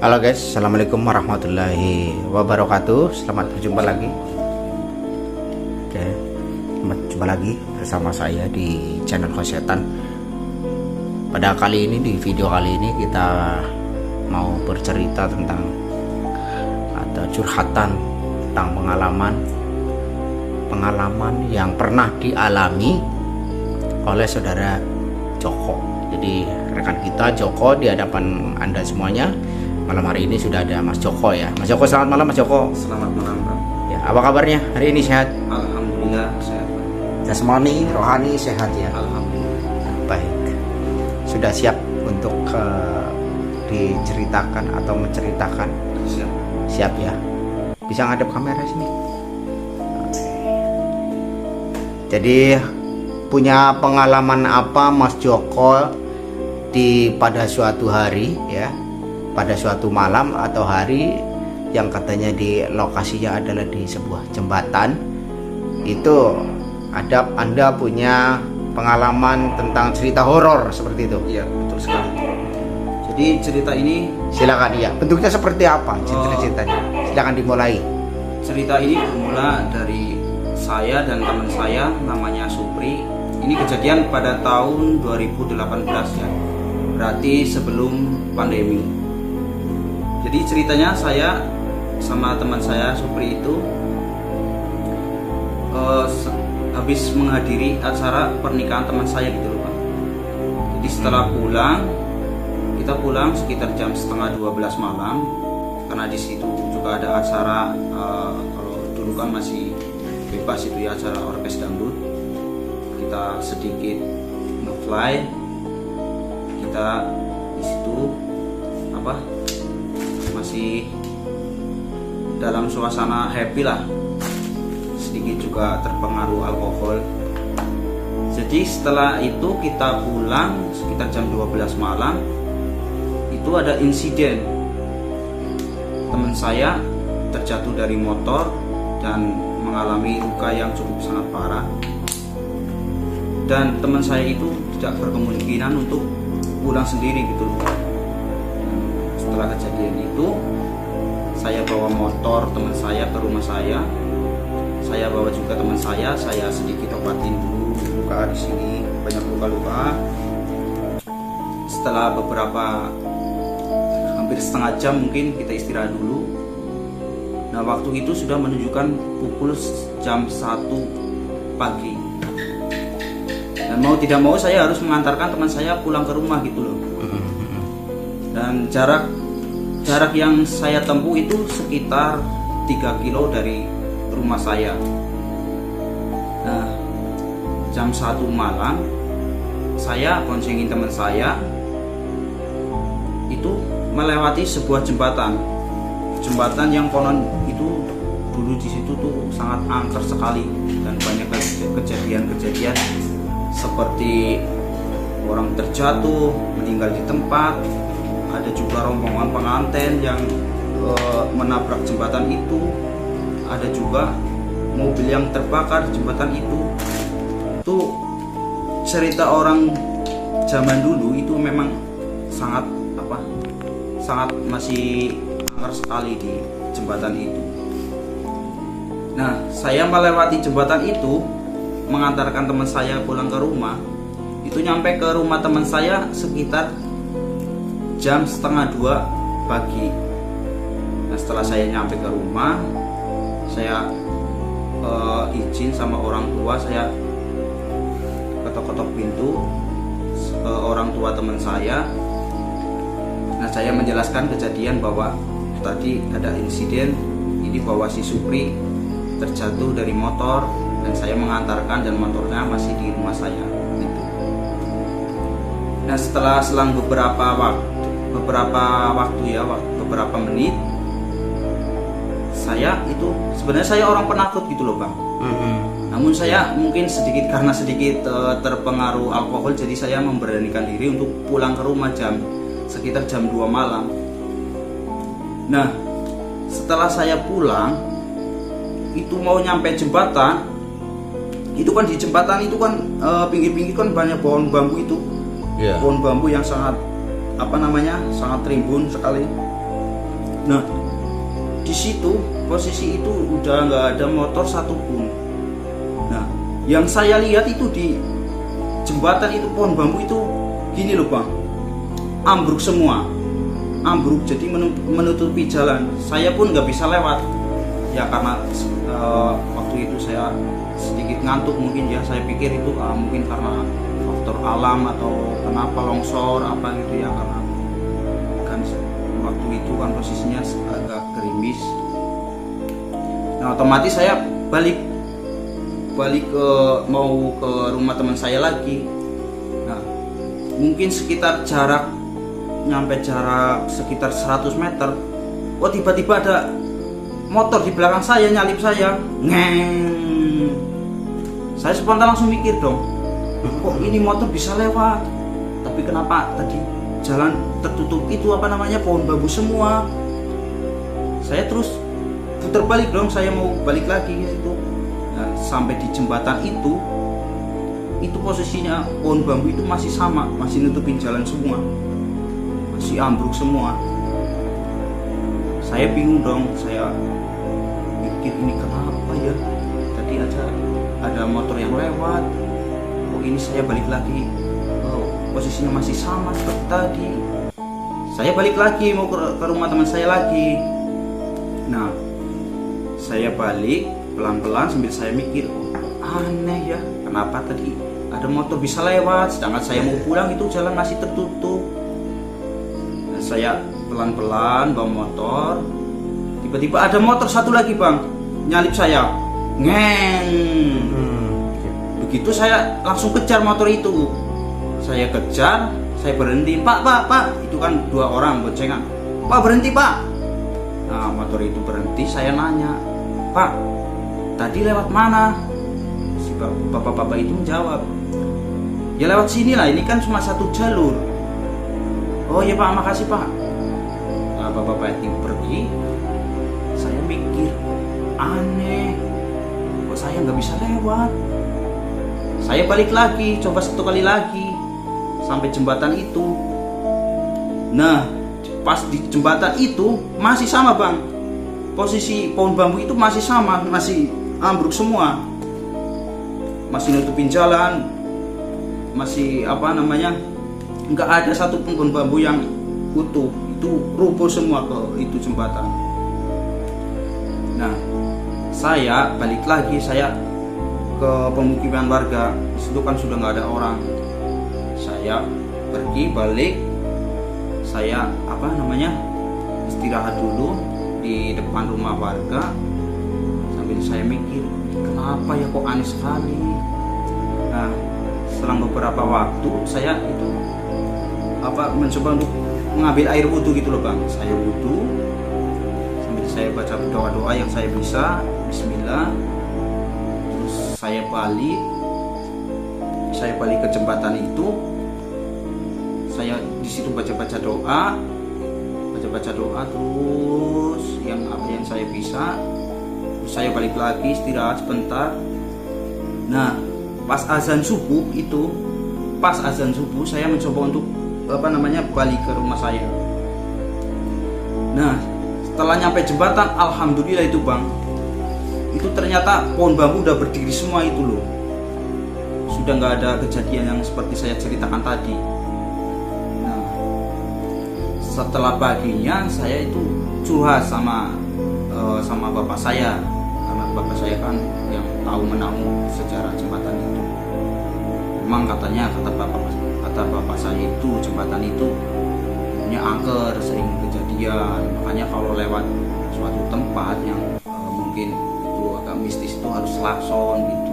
Halo guys, assalamualaikum warahmatullahi wabarakatuh. Selamat berjumpa lagi. Oke, selamat jumpa lagi bersama saya di channel Khosetan. Pada kali ini, di video kali ini kita mau bercerita tentang atau curhatan tentang pengalaman yang pernah dialami oleh saudara Joko. Jadi rekan kita Joko di hadapan Anda semuanya. Malam hari ini sudah ada Mas Joko ya. Mas Joko, selamat malam Mas Joko. Selamat malam, Bang. Ya, apa kabarnya hari ini, sehat? Alhamdulillah sehat. Jasmani, rohani sehat ya. Alhamdulillah. Baik. Sudah siap untuk diceritakan atau menceritakan? Siap. Siap ya. Bisa ngadep kamera sini. Oke. Jadi punya pengalaman apa Mas Joko pada suatu hari ya? Pada suatu malam atau hari yang katanya di lokasinya adalah di sebuah jembatan, itu Anda punya pengalaman tentang cerita horor seperti itu? Iya, betul sekali. Jadi cerita ini, Silakan ya. Bentuknya seperti apa ceritanya? Silakan dimulai. cerita ini bermula dari saya dan teman saya namanya Supri. Ini kejadian pada tahun 2018 ya. Berarti sebelum pandemi. Jadi ceritanya saya sama teman saya Supri itu habis menghadiri acara pernikahan teman saya gitu loh, Pak. Jadi setelah kita pulang sekitar jam setengah 12 malam, karena di situ juga ada acara kalau dulu kan masih bebas itu ya, acara orkes dangdut. Kita sedikit nge-fly, kita di situ masih dalam suasana happy lah, sedikit juga terpengaruh alkohol. Jadi setelah itu kita pulang sekitar jam 12 malam, itu ada insiden teman saya terjatuh dari motor dan mengalami luka yang cukup sangat parah, dan teman saya itu tidak berkemungkinan untuk pulang sendiri gitu loh. Setelah kejadian itu, saya bawa motor teman saya ke rumah saya bawa juga teman saya sedikit obatin dulu luka di sini, banyak luka-luka. Setelah hampir setengah jam mungkin kita istirahat dulu. Nah, waktu itu sudah menunjukkan pukul jam 1 pagi. Dan mau tidak mau saya harus mengantarkan teman saya pulang ke rumah gitu loh. Dan jarak yang saya tempuh itu sekitar 3 kilo dari rumah saya. Nah, jam 1 malam saya boncengin teman saya itu melewati sebuah jembatan yang konon itu dulu di situ tuh sangat angker sekali, dan banyak kejadian seperti orang terjatuh, meninggal di tempat. Ada juga rombongan pengantin yang menabrak jembatan itu. Ada juga mobil yang terbakar di jembatan itu. Itu cerita orang zaman dulu itu memang sangat masih angker sekali di jembatan itu. Nah, saya melewati jembatan itu mengantarkan teman saya pulang ke rumah. Itu nyampe ke rumah teman saya sekitar jam setengah 2 pagi. Nah, setelah saya nyampe ke rumah, saya izin sama orang tua, saya ketok-ketok pintu ke orang tua teman saya. Nah, saya menjelaskan kejadian bahwa tadi ada insiden ini, bahwa si Supri terjatuh dari motor dan saya mengantarkan, dan motornya masih di rumah saya gitu. Nah, setelah selang beberapa menit, saya itu sebenarnya saya orang penakut gitu loh, Bang. Namun saya mungkin sedikit terpengaruh alkohol, jadi saya memberanikan diri untuk pulang ke rumah sekitar jam 2 malam. Nah, setelah saya pulang itu mau nyampe jembatan, itu kan di jembatan itu kan pinggir-pinggir kan banyak pohon bambu itu. Pohon bambu yang sangat sangat rimbun sekali. Nah, di situ posisi itu udah nggak ada motor satupun. Nah, yang saya lihat itu di jembatan itu, pohon bambu itu gini loh bang, ambruk semua, ambruk, jadi menutupi jalan. Saya pun nggak bisa lewat ya, karena waktu itu saya sedikit ngantuk mungkin ya. Saya pikir itu mungkin karena faktor alam atau kenapa longsor apa gitu ya, karena kan waktu itu kan posisinya agak gerimis. Nah, otomatis saya balik ke mau ke rumah teman saya lagi. Nah, mungkin sekitar nyampe jarak sekitar 100 meter. Oh, tiba-tiba ada motor di belakang saya nyalip saya. Ngeng. Saya spontan langsung mikir dong, kok ini motor bisa lewat, tapi kenapa tadi jalan tertutup itu pohon bambu semua. Saya terus putar balik dong, saya mau balik lagi ke situ. Nah, sampai di jembatan itu posisinya pohon bambu itu masih sama, masih nutupin jalan semua, masih ambruk semua. Saya bingung dong, saya mikir ini kenapa ya, tadi aja ada motor yang lewat, kok ini saya balik lagi, posisinya masih sama seperti tadi. Saya balik lagi mau ke rumah teman saya lagi. Nah, saya balik pelan-pelan sambil saya mikir, aneh ya, kenapa tadi ada motor bisa lewat, sedangkan saya mau pulang itu jalan masih tertutup. Nah, saya pelan-pelan bawa motor, tiba-tiba ada motor satu lagi bang, nyalip saya, ngeng. Begitu saya langsung kejar motor itu, saya kejar, saya berhenti, pak, itu kan 2 orang boncengan, pak berhenti pak. Nah, motor itu berhenti, saya nanya, pak, tadi lewat mana? Si bapak-bapak itu menjawab, ya lewat sini lah, ini kan cuma 1 jalur. Oh ya pak, makasih pak. Nah, bapak-bapak itu pergi. Saya mikir, aneh, kok saya nggak bisa lewat. Saya balik lagi, coba 1 kali lagi sampai jembatan itu. Nah, pas di jembatan itu masih sama bang, posisi pohon bambu itu masih sama, masih ambruk semua, masih nutupin jalan, masih nggak ada satupun pohon bambu yang utuh, itu rubuh semua ke itu jembatan. Nah, saya balik lagi, saya ke pemukiman warga. Disitu kan sudah nggak ada orang. Saya pergi balik, saya istirahat dulu di depan rumah warga sambil saya mikir, kenapa ya kok aneh sekali. Nah, selang beberapa waktu saya itu mencoba untuk mengambil air wudhu gitu loh bang. Saya wudhu sambil saya baca doa-doa yang saya bisa, bismillah. Terus saya balik ke jembatan itu. Saya di situ baca-baca doa terus yang saya bisa. Terus saya balik lagi istirahat sebentar. Nah, pas azan subuh saya mencoba untuk balik ke rumah saya. Nah, setelah nyampe jembatan, alhamdulillah itu bang, itu ternyata pohon bambu udah berdiri semua itu loh. Sudah nggak ada kejadian yang seperti saya ceritakan tadi. Nah, setelah paginya saya itu curhat sama bapak saya, karena bapak saya kan yang tahu menahu sejarah jembatan itu. Memang kata bapak saya itu jembatan itu punya angker, sering kejadian. Makanya kalau lewat suatu tempat yang mungkin itu agak mistis itu harus klakson gitu.